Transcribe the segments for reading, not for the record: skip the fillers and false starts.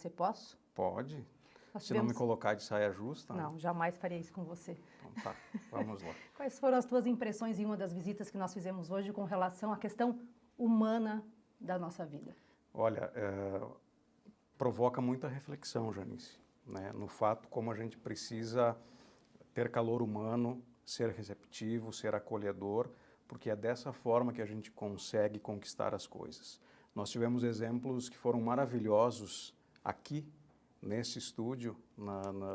você, posso? Pode. Se não me colocar de saia justa. Não, jamais faria isso com você. Então tá, vamos lá. Quais foram as tuas impressões em uma das visitas que nós fizemos hoje com relação à questão humana da nossa vida? Olha, provoca muita reflexão, Janice, né? No fato como a gente precisa ter calor humano, ser receptivo, ser acolhedor, porque é dessa forma que a gente consegue conquistar as coisas. Nós tivemos exemplos que foram maravilhosos aqui, nesse estúdio,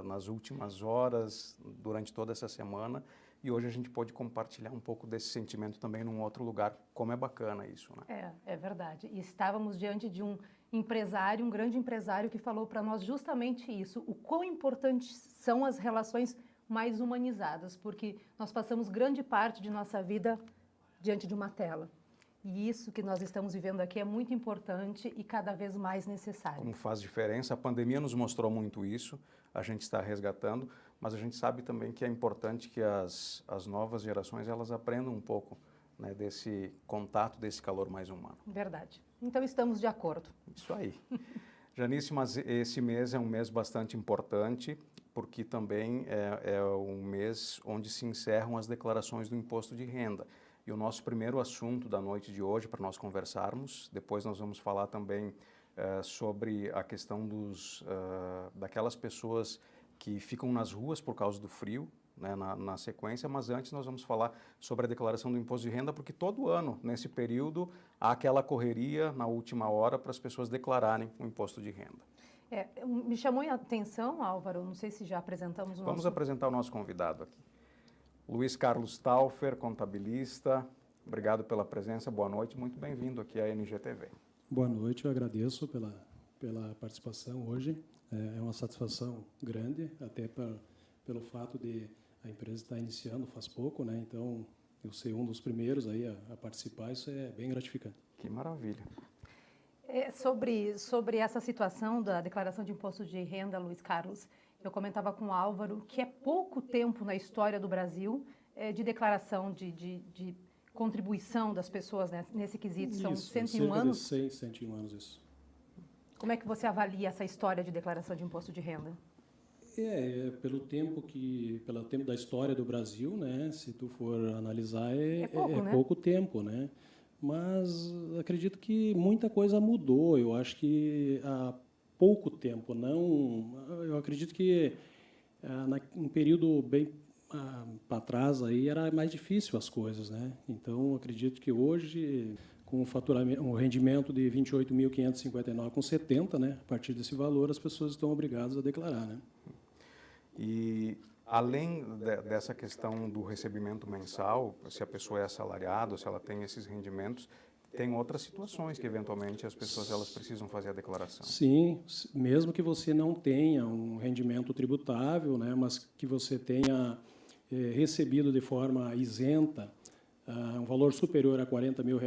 nas últimas horas, durante toda essa semana, e hoje a gente pode compartilhar um pouco desse sentimento também num outro lugar, como é bacana isso, né? É verdade. E estávamos diante de um empresário, um grande empresário, que falou para nós justamente isso, o quão importantes são as relações mais humanizadas, porque nós passamos grande parte de nossa vida diante de uma tela. E isso que nós estamos vivendo aqui é muito importante e cada vez mais necessário. Como faz diferença, a pandemia nos mostrou muito isso, a gente está resgatando, mas a gente sabe também que é importante que as novas gerações elas aprendam um pouco, né, desse contato, desse calor mais humano. Verdade. Então estamos de acordo. Isso aí. Janice, mas esse mês é um mês bastante importante, porque também é um mês onde se encerram as declarações do imposto de renda. E o nosso primeiro assunto da noite de hoje para nós conversarmos, depois nós vamos falar também sobre a questão daquelas pessoas que ficam nas ruas por causa do frio, né, na sequência, mas antes nós vamos falar sobre a declaração do imposto de renda, porque todo ano, nesse período, há aquela correria na última hora para as pessoas declararem o imposto de renda. Me chamou a atenção, Álvaro, não sei se já apresentamos o nosso... Vamos apresentar o nosso convidado aqui. Luiz Carlos Taufer, contabilista, obrigado pela presença, boa noite, muito bem-vindo aqui à NGTV. Boa noite, eu agradeço pela participação hoje, é uma satisfação grande, até pelo fato de a empresa estar iniciando faz pouco, né? Então eu ser um dos primeiros aí a participar, isso é bem gratificante. Que maravilha. Sobre essa situação da declaração de imposto de renda, Luiz Carlos, eu comentava com o Álvaro que é pouco tempo na história do Brasil de declaração de contribuição das pessoas, né, nesse quesito. São 101 anos? Cerca de 101 anos, isso. Como é que você avalia essa história de declaração de imposto de renda? Pelo tempo da história do Brasil, né, se tu for analisar, né? pouco tempo, né? Mas acredito que muita coisa mudou. Eu acho que há pouco tempo, eu acredito que um período bem para trás aí era mais difícil as coisas, né? Então acredito que hoje, com o faturamento, um rendimento de 28.559,70, né? A partir desse valor as pessoas estão obrigadas a declarar, né? E além dessa questão do recebimento mensal, se a pessoa é assalariada ou se ela tem esses rendimentos, tem outras situações que eventualmente as pessoas elas precisam fazer a declaração. Sim, mesmo que você não tenha um rendimento tributável, né, mas que você tenha recebido de forma isenta um valor superior a R$40 mil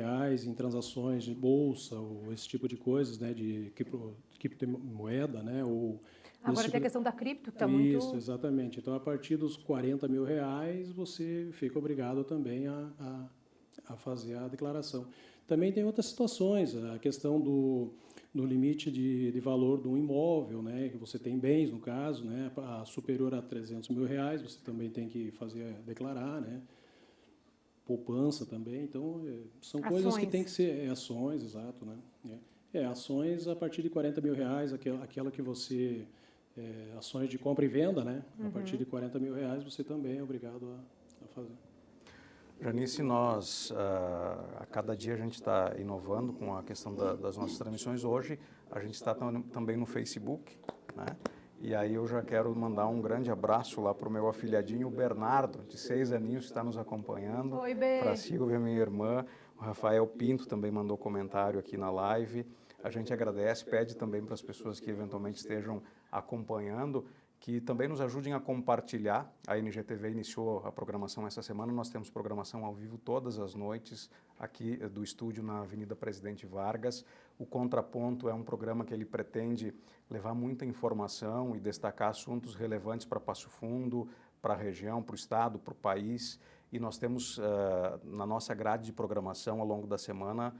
em transações de bolsa ou esse tipo de coisas, né, de criptomoeda, né, ou agora tem a questão da cripto, que está muito... Isso, exatamente. Então, a partir dos R$40 mil, você fica obrigado também a fazer a declaração. Também tem outras situações, a questão do limite de valor de um imóvel, né, que você tem bens, no caso, né, superior a R$300 mil, você também tem que declarar, né, poupança também. Então, são coisas que tem que ser... ações, exato, né. Ações a partir de R$40 mil, aquela que você... ações de compra e venda, né? A partir de R$40 mil, você também é obrigado a fazer. Janice, nós, a cada dia a gente está inovando com a questão das nossas transmissões. Hoje a gente está também no Facebook, né? E aí eu já quero mandar um grande abraço lá para o meu afilhadinho, o Bernardo, de 6 aninhos, que está nos acompanhando. Oi, Bê. Para a Silvia, minha irmã. O Rafael Pinto também mandou comentário aqui na live. A gente agradece, pede também para as pessoas que eventualmente estejam acompanhando, que também nos ajudem a compartilhar. A NGTV iniciou a programação essa semana, nós temos programação ao vivo todas as noites aqui do estúdio na Avenida Presidente Vargas. O Contraponto é um programa que ele pretende levar muita informação e destacar assuntos relevantes para Passo Fundo, para a região, para o estado, para o país. E nós temos na nossa grade de programação ao longo da semana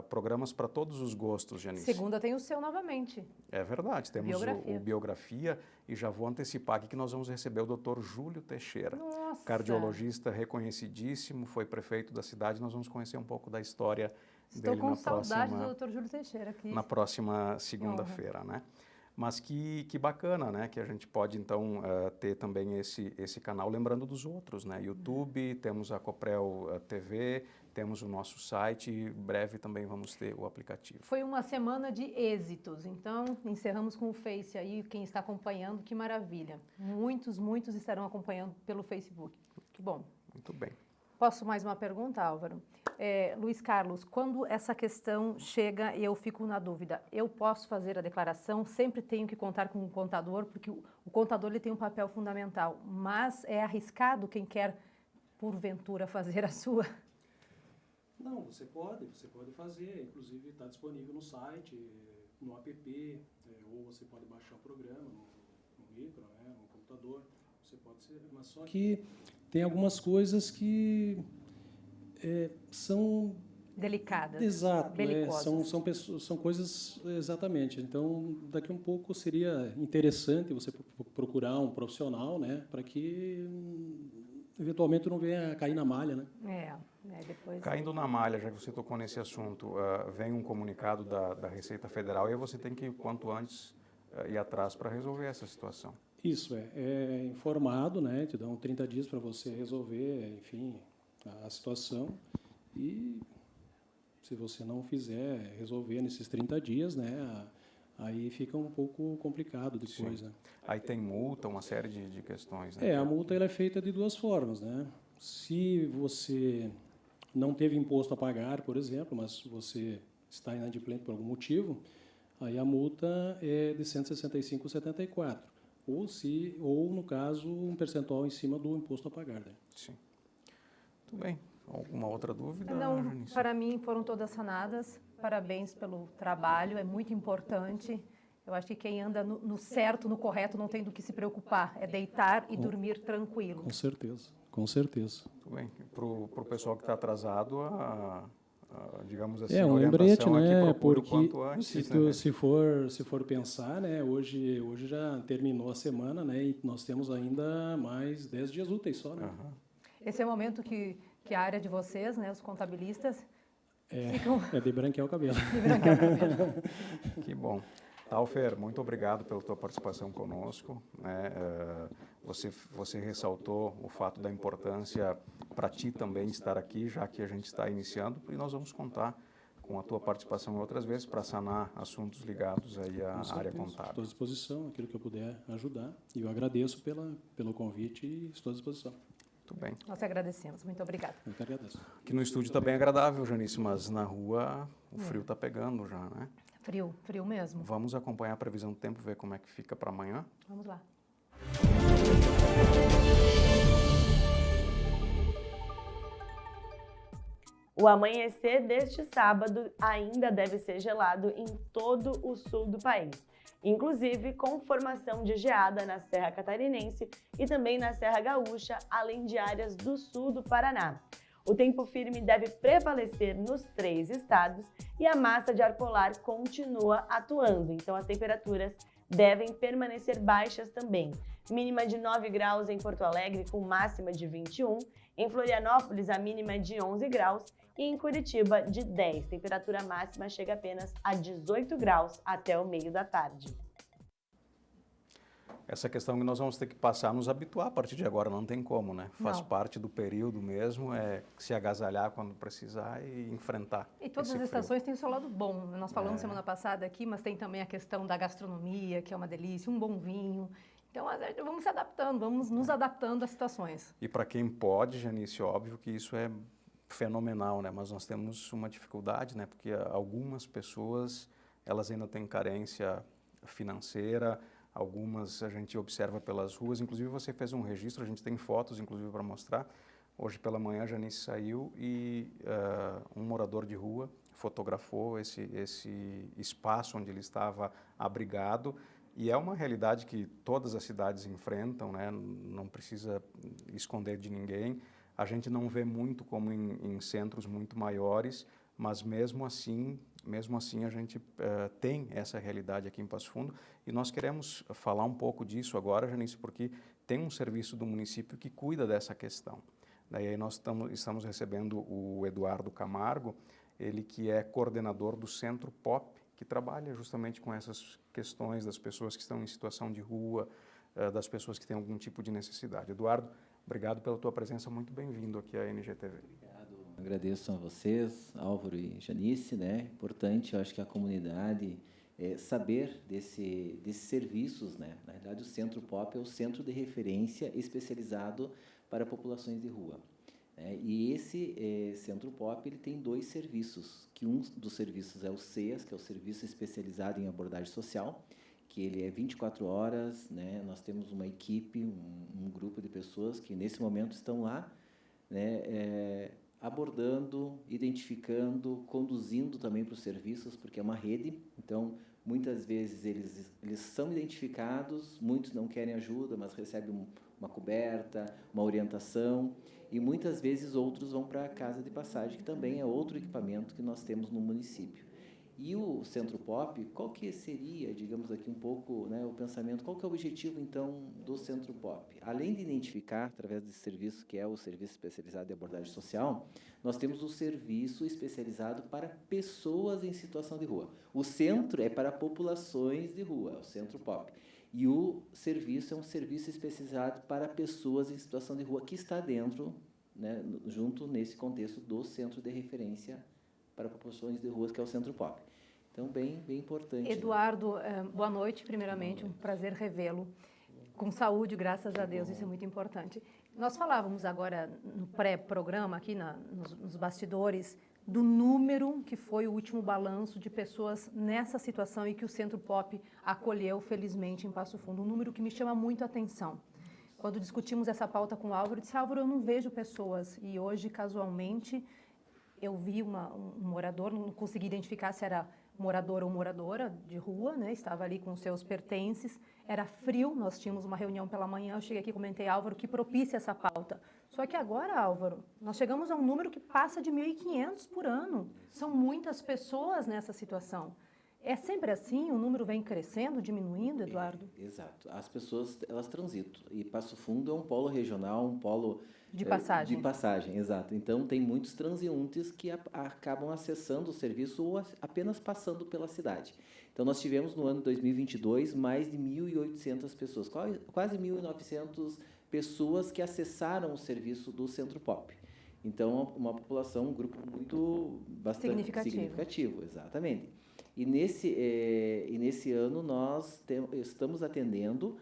programas para todos os gostos, Janice. Segunda tem o seu novamente. É verdade, temos Biografia. o Biografia e já vou antecipar aqui que nós vamos receber o Dr. Júlio Teixeira, Nossa! cardiologista reconhecidíssimo, foi prefeito da cidade, nós vamos conhecer um pouco da história Estou dele com saudade do Dr. Júlio Teixeira aqui. na próxima segunda-feira, né? Mas que bacana, né? Que a gente pode, então, ter também esse canal, lembrando dos outros, né? YouTube, temos a Coprel TV, temos o nosso site e breve também vamos ter o aplicativo. Foi uma semana de êxitos, então encerramos com o Face aí, quem está acompanhando, que maravilha. Muitos estarão acompanhando pelo Facebook. Que bom. Muito bem. Posso mais uma pergunta, Álvaro? Luiz Carlos, quando essa questão chega e eu fico na dúvida, eu posso fazer a declaração, sempre tenho que contar com um contador, porque o contador ele tem um papel fundamental, mas é arriscado quem quer, porventura, fazer a sua? Não, você pode fazer, inclusive está disponível no site, no app, ou você pode baixar o programa no micro, né, no computador, você pode ser, mas só que tem algumas coisas que são Delicadas, exato, belicosas. são coisas exatamente. Então, daqui a um pouco seria interessante você procurar um profissional, né, para que eventualmente não venha a cair na malha, né? Depois... Caindo na malha, já que você tocou nesse assunto, vem um comunicado da Receita Federal e você tem que, quanto antes, ir atrás para resolver essa situação. Isso, é informado, né? Te dão 30 dias para você resolver, enfim, a situação. E se você não fizer resolver nesses 30 dias, né? Aí fica um pouco complicado depois, Sim. né? Aí tem multa, uma série de questões, né? A multa ela é feita de duas formas, né? Se você não teve imposto a pagar, por exemplo, mas você está inadimplente por algum motivo, aí a multa é de R$ 165,74. Ou, no caso, um percentual em cima do imposto a pagar. Né? Sim. Muito bem. Alguma outra dúvida, Não, Janice? para mim foram todas sanadas. Parabéns pelo trabalho, é muito importante. Eu acho que quem anda no certo, no correto, não tem do que se preocupar. É deitar e dormir tranquilo. Com certeza, com certeza. Muito bem. Para o pessoal que está atrasado, digamos assim, um lembrete, né? Porque Porque quanto antes, se for pensar, né? Hoje já terminou a semana, né? E nós temos ainda mais 10 dias úteis só, né? Uhum. Esse é o momento que a área de vocês, né, os contabilistas, ficam... É de branquear o cabelo. De branquear o cabelo. Que bom. Talfer, muito obrigado pela tua participação conosco. Né? Você ressaltou o fato da importância para ti também estar aqui, já que a gente está iniciando, e nós vamos contar com a tua participação outras vezes para sanar assuntos ligados aí à área contábil. Estou à disposição, aquilo que eu puder ajudar. E eu agradeço pelo convite e estou à disposição. Muito bem. Nós agradecemos. Muito obrigada. Eu que agradeço. Aqui no estúdio está bem agradável, Janice, mas na rua o frio está pegando já, né? Frio mesmo. Vamos acompanhar a previsão do tempo, ver como é que fica para amanhã? Vamos lá. O amanhecer deste sábado ainda deve ser gelado em todo o sul do país, inclusive com formação de geada na Serra Catarinense e também na Serra Gaúcha, além de áreas do sul do Paraná. O tempo firme deve prevalecer nos 3 estados e a massa de ar polar continua atuando, então as temperaturas devem permanecer baixas também. Mínima de 9 graus em Porto Alegre com máxima de 21, em Florianópolis a mínima é de 11 graus e em Curitiba de 10. Temperatura máxima chega apenas a 18 graus até o meio da tarde. Essa questão que nós vamos ter que passar a nos habituar a partir de agora, não tem como, né? Faz parte do período mesmo, se agasalhar quando precisar e enfrentar. E todas as estações têm o seu lado bom. Nós falamos semana passada aqui, mas tem também a questão da gastronomia, que é uma delícia, um bom vinho. Então, vamos se adaptando, vamos nos adaptando às situações. E para quem pode, Janice, óbvio que isso é fenomenal, né? Mas nós temos uma dificuldade, né? Porque algumas pessoas, elas ainda têm carência financeira. Algumas a gente observa pelas ruas, inclusive você fez um registro, a gente tem fotos inclusive para mostrar. Hoje pela manhã a Janice saiu e um morador de rua fotografou esse espaço onde ele estava abrigado e é uma realidade que todas as cidades enfrentam, né? Não precisa esconder de ninguém. A gente não vê muito como em centros muito maiores, mas mesmo assim a gente tem essa realidade aqui em Passo Fundo e nós queremos falar um pouco disso agora, Janice, porque tem um serviço do município que cuida dessa questão. Daí aí nós estamos recebendo o Eduardo Camargo, ele que é coordenador do Centro POP, que trabalha justamente com essas questões das pessoas que estão em situação de rua, das pessoas que têm algum tipo de necessidade. Eduardo, obrigado pela tua presença, muito bem-vindo aqui à NGTV. Obrigado, agradeço a vocês, Álvaro e Janice, né? Importante, eu acho que a comunidade saber desses serviços, né? Na verdade, o Centro POP é o centro de referência especializado para populações de rua. E esse Centro POP ele tem 2 serviços, que um dos serviços é o CEAS, que é o Serviço Especializado em Abordagem Social, que ele é 24 horas, né? Nós temos uma equipe, um grupo de pessoas que nesse momento estão lá, né? Abordando, identificando, conduzindo também para os serviços, porque é uma rede, então muitas vezes eles são identificados, muitos não querem ajuda, mas recebem uma coberta, uma orientação, e muitas vezes outros vão para a casa de passagem, que também é outro equipamento que nós temos no município. E o Centro POP, qual que seria, digamos aqui um pouco, né, o pensamento, qual que é o objetivo, então, do Centro POP? Além de identificar, através desse serviço, que é o Serviço Especializado de Abordagem Social, nós temos o serviço especializado para pessoas em situação de rua. O centro é para populações de rua, o Centro POP. E o serviço é um serviço especializado para pessoas em situação de rua, que está dentro, né, junto nesse contexto do Centro de Referência para populações de ruas, que é o Centro POP. Então, bem importante. Eduardo, boa noite, primeiramente, um prazer revê-lo. Com saúde, graças a Deus, isso é muito importante. Nós falávamos agora no pré-programa, aqui nos bastidores, do número que foi o último balanço de pessoas nessa situação e que o Centro POP acolheu, felizmente, em Passo Fundo. Um número que me chama muito a atenção. Quando discutimos essa pauta com o Álvaro, eu disse, Álvaro, eu não vejo pessoas. E hoje, casualmente, eu vi um morador, não consegui identificar se era morador ou moradora de rua, né? Estava ali com seus pertences, era frio, nós tínhamos uma reunião pela manhã, eu cheguei aqui e comentei, Álvaro, que propicia essa pauta. Só que agora, Álvaro, nós chegamos a um número que passa de 1.500 por ano. São muitas pessoas nessa situação. É sempre assim? O número vem crescendo, diminuindo, Eduardo? Exato. As pessoas, elas transitam. E Passo Fundo é um polo regional, um polo de passagem. De passagem, exato. Então, tem muitos transeuntes que acabam acessando o serviço ou apenas passando pela cidade. Então, nós tivemos no ano de 2022 mais de 1.800 pessoas, quase 1.900 pessoas que acessaram o serviço do Centro POP. Então, uma população, um grupo bastante significativo, exatamente. E nesse ano nós estamos atendendo,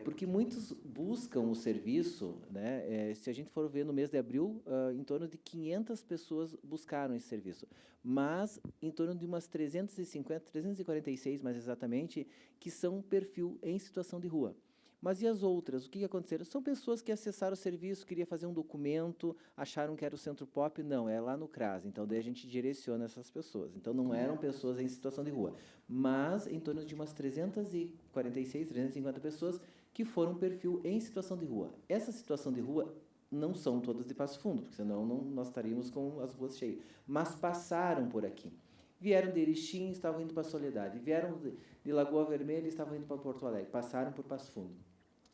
porque muitos buscam o serviço, né? Se a gente for ver no mês de abril, em torno de 500 pessoas buscaram esse serviço, mas em torno de umas 346 mais exatamente, que são perfil em situação de rua. Mas e as outras? O que aconteceu? São pessoas que acessaram o serviço, queriam fazer um documento, acharam que era o Centro POP, não, é lá no CRAS. Então, daí a gente direciona essas pessoas. Então, não eram pessoas em situação de rua, mas em torno de umas 346, 350 pessoas que foram perfil em situação de rua. Essa situação de rua não são todas de Passo Fundo, porque senão nós estaríamos com as ruas cheias, mas passaram por aqui. Vieram de Erechim, estavam indo para a Soledade. Vieram de Lagoa Vermelha, estavam indo para Porto Alegre. Passaram por Passo Fundo.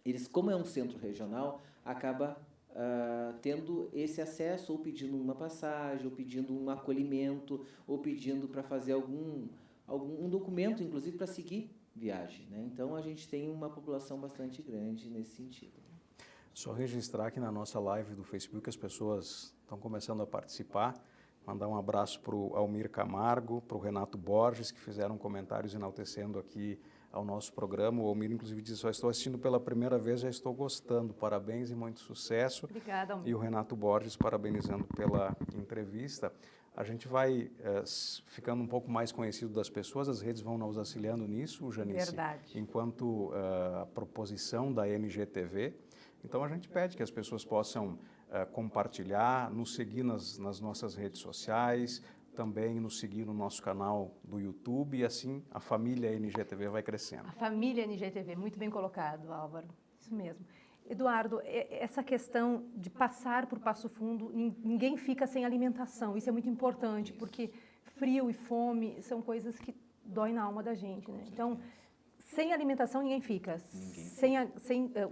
Eles, como é um centro regional, acaba tendo esse acesso, ou pedindo uma passagem, ou pedindo um acolhimento, ou pedindo para fazer algum documento, inclusive, para seguir viagem, né? Então, a gente tem uma população bastante grande nesse sentido. Só registrar que na nossa live do Facebook as pessoas estão começando a participar. Mandar um abraço para o Almir Camargo, para o Renato Borges, que fizeram comentários enaltecendo aqui ao nosso programa. O Almir, inclusive, disse, só estou assistindo pela primeira vez, já estou gostando. Parabéns e muito sucesso. Obrigada, Almir. E o Renato Borges, parabenizando pela entrevista. A gente vai ficando um pouco mais conhecido das pessoas, as redes vão nos auxiliando nisso, Janice. Verdade. Enquanto a proposição da NGTV. Então, a gente pede que as pessoas possam compartilhar, nos seguir nas nossas redes sociais, também nos seguir no nosso canal do YouTube, e assim a família NGTV vai crescendo. A família NGTV, muito bem colocado, Álvaro, isso mesmo. Eduardo, essa questão de passar por Passo Fundo, ninguém fica sem alimentação. Isso é muito importante, porque frio e fome são coisas que doem na alma da gente, né? Então, sem alimentação ninguém fica. Sem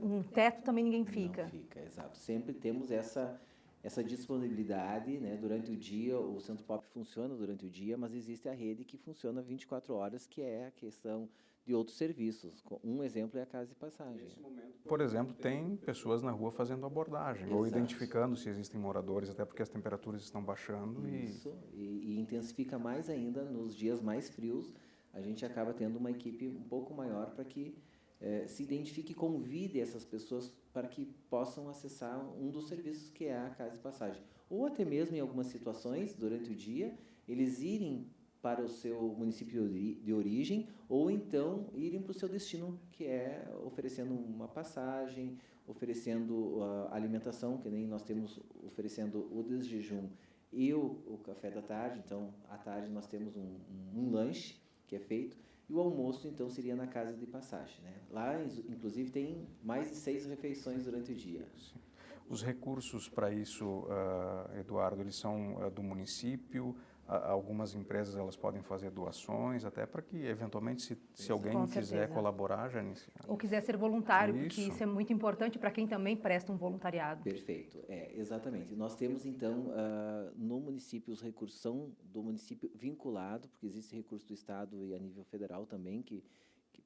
um teto também ninguém fica. Não fica, exato. Sempre temos essa disponibilidade, né? Durante o dia, o Centro Pop funciona durante o dia, mas existe a rede que funciona 24 horas, que é a questão de outros serviços. Um exemplo é a casa de passagem. Por exemplo, tem pessoas na rua fazendo abordagem ou Exato. identificando se existem moradores, até porque as temperaturas estão baixando. Isso, e intensifica mais ainda nos dias mais frios. A gente acaba tendo uma equipe um pouco maior para que se identifique e convide essas pessoas para que possam acessar um dos serviços que é a casa de passagem. Ou até mesmo, em algumas situações, durante o dia, eles irem para o seu município de origem, ou então irem para o seu destino, que é oferecendo uma passagem, oferecendo alimentação, que nem nós temos oferecendo o desjejum e o café da tarde. Então, à tarde nós temos um lanche que é feito, e o almoço, então, seria na casa de passagem, né? Lá, inclusive, tem mais de 6 refeições durante o dia. Sim. Os recursos para isso, Eduardo, eles são do município? Algumas empresas elas podem fazer doações, até para que, eventualmente, se alguém Com quiser certeza. colaborar, Janice. Ou quiser ser voluntário, porque Isso. isso é muito importante para quem também presta um voluntariado. Perfeito, exatamente. Nós temos, então, no município, os recursos são do município vinculado, porque existe recurso do Estado e a nível federal também, que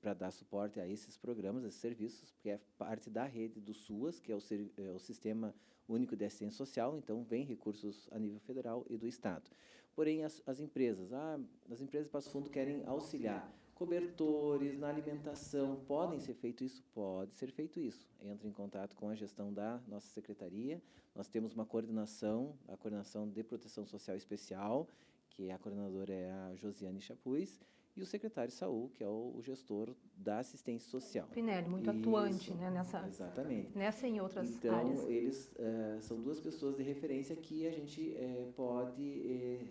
para dar suporte a esses programas, esses serviços, porque é parte da rede do SUAS, que é o Sistema Único de Assistência Social, então vem recursos a nível federal e do Estado. Porém, as empresas de Passo Fundo querem auxiliar. Cobertores, na alimentação, podem ser feito isso? Pode ser feito isso. Entra em contato com a gestão da nossa secretaria. Nós temos uma coordenação, a Coordenação de Proteção Social Especial, que a coordenadora é a Josiane Chapuz, e o secretário Saul, que é o gestor da assistência social. Pinelli, muito atuante, né, Exatamente. nessa e em outras Então, áreas. eles são duas pessoas de referência que a gente pode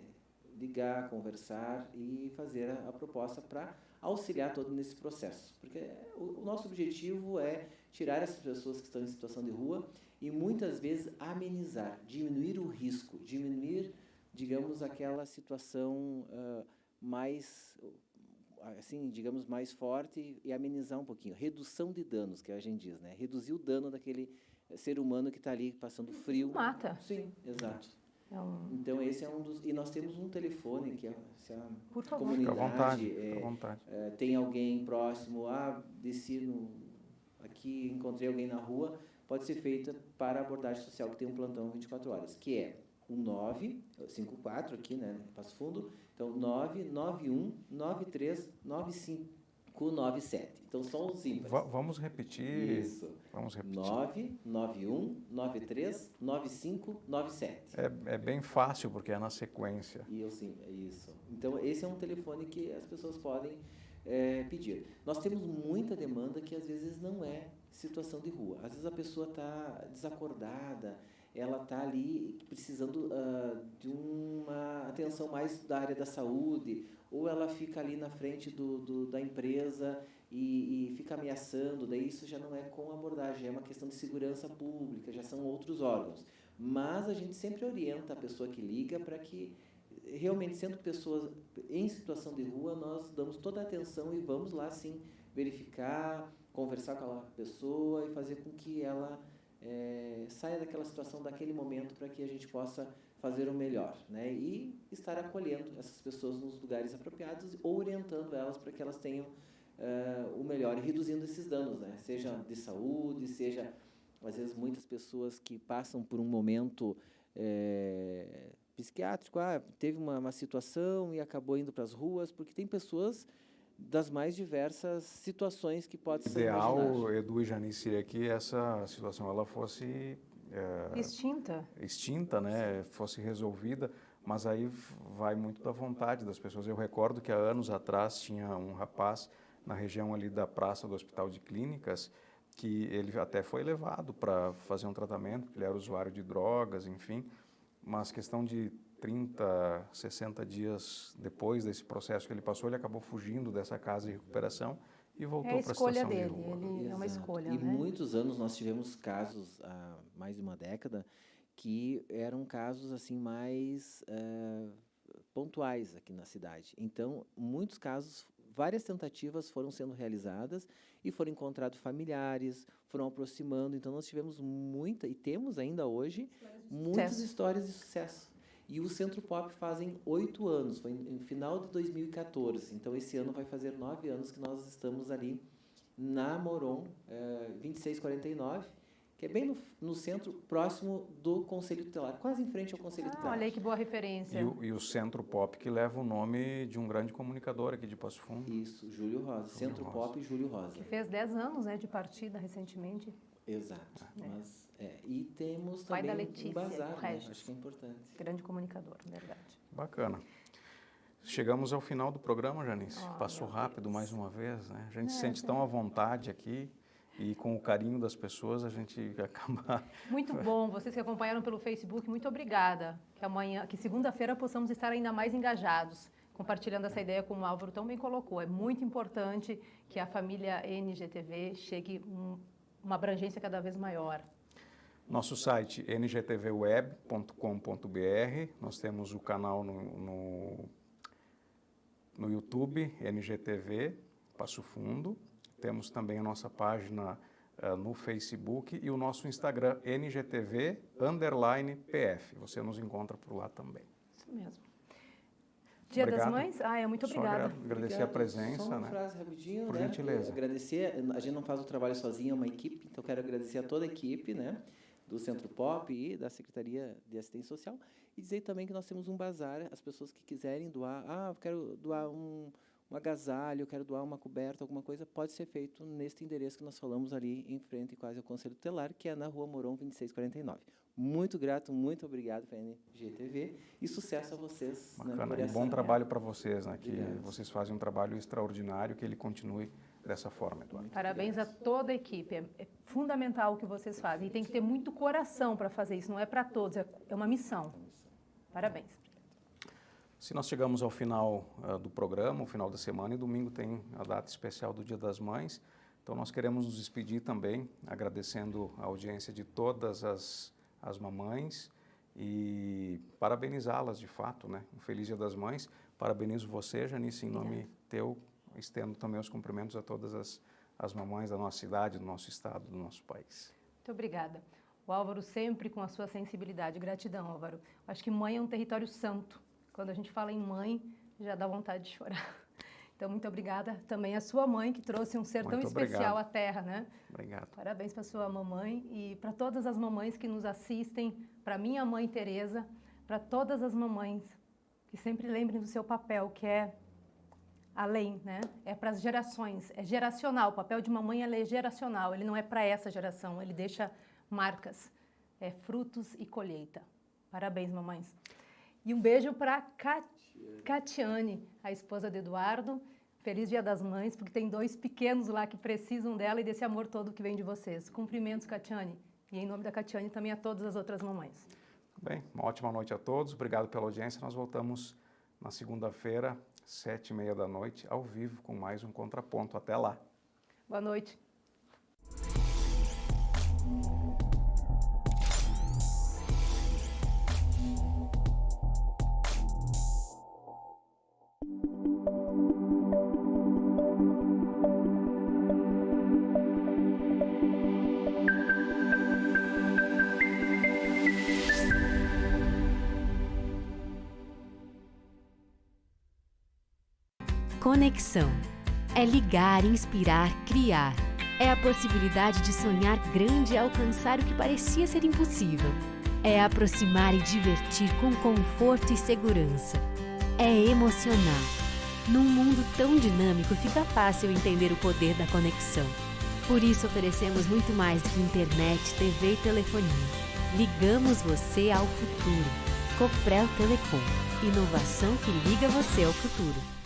ligar, conversar e fazer a proposta para auxiliar todo nesse processo. Porque o nosso objetivo é tirar essas pessoas que estão em situação de rua e, muitas vezes, amenizar, diminuir o risco, diminuir, digamos, aquela situação mais, assim, digamos, mais forte e amenizar um pouquinho. Redução de danos, que a gente diz, né? Reduzir o dano daquele ser humano que está ali passando frio. Mata. Sim, exato. Então, esse é um dos... E nós temos um telefone que se a Por favor. comunidade Fica à vontade. tem alguém próximo, desci aqui, encontrei alguém na rua, pode ser feita para a abordagem social, que tem um plantão 24 horas, que é o 954 aqui, né, em Passo Fundo, então 991 93 9597. Então são os ímpares. Vamos repetir. Isso. Vamos repetir. 991 93 9597. É bem fácil, porque é na sequência. Isso. Então, esse é um telefone que as pessoas podem pedir. Nós temos muita demanda que, às vezes, não é situação de rua. Às vezes, a pessoa está desacordada, ela está ali precisando de uma atenção mais da área da saúde, ou ela fica ali na frente da empresa e fica ameaçando, daí isso já não é com abordagem, é uma questão de segurança pública, já são outros órgãos. Mas a gente sempre orienta a pessoa que liga para que, realmente, sendo pessoas em situação de rua, nós damos toda a atenção e vamos lá, sim, verificar, conversar com a pessoa e fazer com que ela saia daquela situação, daquele momento, para que a gente possa fazer o melhor, né? E estar acolhendo essas pessoas nos lugares apropriados ou orientando elas para que elas tenham o melhor e reduzindo esses danos, né? Seja de saúde, seja, às vezes, muitas pessoas que passam por um momento psiquiátrico, teve uma situação e acabou indo para as ruas, porque tem pessoas das mais diversas situações que pode ser Ideal, Edu e Janice, seria que essa situação ela fosse extinta, né? Fosse resolvida, mas aí vai muito da vontade das pessoas. Eu recordo que há anos atrás tinha um rapaz na região ali da Praça do Hospital de Clínicas, que ele até foi levado para fazer um tratamento, porque ele era usuário de drogas, enfim, mas questão de 30, 60 dias depois desse processo que ele passou, ele acabou fugindo dessa casa de recuperação e voltou É a para a escolha situação de dele, rua. ele é uma Exato. escolha, E né? muitos anos nós tivemos casos, há mais de uma década, que eram casos assim mais pontuais aqui na cidade. Então, muitos casos, várias tentativas foram sendo realizadas e foram encontrados familiares, foram aproximando. Então, nós tivemos muita, e temos ainda hoje, muitas Sucesso. histórias de sucesso. E o Centro Pop fazem 8 anos, foi no final de 2014. Então, esse ano vai fazer 9 anos que nós estamos ali na Moron 2649, que é bem no centro, próximo do Conselho Tutelar, quase em frente ao Conselho Tutelar. Olha aí que boa referência. E o Centro Pop, que leva o nome de um grande comunicador aqui de Passo Fundo. Isso, Júlio Rosa. Centro Rosa. Pop Júlio Rosa. Que fez 10 anos, né, de partida recentemente. Exato. Mas, e temos Pai da também Letícia, um bazar, do né? Regis. Acho que é importante. Grande comunicador, verdade. Bacana. Chegamos ao final do programa, Janice. Oh, Passou meu rápido Deus. mais uma vez, né? A gente se sente tão à vontade aqui e com o carinho das pessoas a gente acaba... Muito bom, vocês que acompanharam pelo Facebook, muito obrigada. Que segunda-feira possamos estar ainda mais engajados, compartilhando essa ideia como o Álvaro tão bem colocou. É muito importante que a família NGTV chegue uma abrangência cada vez maior. Nosso site ngtvweb.com.br, nós temos o canal no YouTube, NGTV Passo Fundo, temos também a nossa página no Facebook e o nosso Instagram, NGTV_PF. Você nos encontra por lá também. Isso mesmo. Dia Obrigado. das Mães? Muito Só obrigada. agradecer Obrigado. a presença, Só uma né? frase rapidinho, Por né? gentileza. Agradecer, a gente não faz o trabalho sozinho, é uma equipe, então quero agradecer a toda a equipe, né? Do Centro Pop e da Secretaria de Assistência Social e dizer também que nós temos um bazar, as pessoas que quiserem doar, eu quero doar um agasalho, eu quero doar uma coberta, alguma coisa, pode ser feito neste endereço que nós falamos ali em frente quase ao Conselho Tutelar, que é na Rua Moron 2649. Muito grato, muito obrigado para a NGTV e sucesso a vocês. Bacana, Né, e bom trabalho para vocês, né? Que vocês fazem um trabalho extraordinário, que ele continue dessa forma, Eduardo. Parabéns a toda a equipe. É fundamental o que vocês fazem. E tem que ter muito coração para fazer isso. Não é para todos, é uma missão. Parabéns. Se nós chegamos ao final do programa, o final da semana, e domingo tem a data especial do Dia das Mães, então nós queremos nos despedir também, agradecendo a audiência de todas as mamães e parabenizá-las de fato, né? Um feliz Dia das Mães. Parabenizo você, Janice, em nome teu, estendo também os cumprimentos a todas as mamães da nossa cidade, do nosso estado, do nosso país. Muito obrigada. O Álvaro sempre com a sua sensibilidade. Gratidão, Álvaro. Acho que mãe é um território santo. Quando a gente fala em mãe, já dá vontade de chorar. Então, muito obrigada também à sua mãe, que trouxe um ser tão especial à Terra, né? Obrigado. Parabéns para sua mamãe e para todas as mamães que nos assistem, para minha mãe Tereza, para todas as mamães que sempre lembrem do seu papel, que é além, né? É para as gerações, é geracional. O papel de mamãe é geracional, ele não é para essa geração, ele deixa marcas, frutos e colheita. Parabéns, mamães. E um beijo para Catiane, a esposa de Eduardo. Feliz Dia das Mães, porque tem 2 pequenos lá que precisam dela e desse amor todo que vem de vocês. Cumprimentos, Catiane. E em nome da Catiane também a todas as outras mamães. Bem, uma ótima noite a todos. Obrigado pela audiência. Nós voltamos na segunda-feira, 7h30 da noite, ao vivo, com mais um Contraponto. Até lá. Boa noite. Conexão. É ligar, inspirar, criar. É a possibilidade de sonhar grande e alcançar o que parecia ser impossível. É aproximar e divertir com conforto e segurança. É emocionar. Num mundo tão dinâmico, fica fácil entender o poder da conexão. Por isso oferecemos muito mais do que internet, TV e telefonia. Ligamos você ao futuro. Coprel Telecom. Inovação que liga você ao futuro.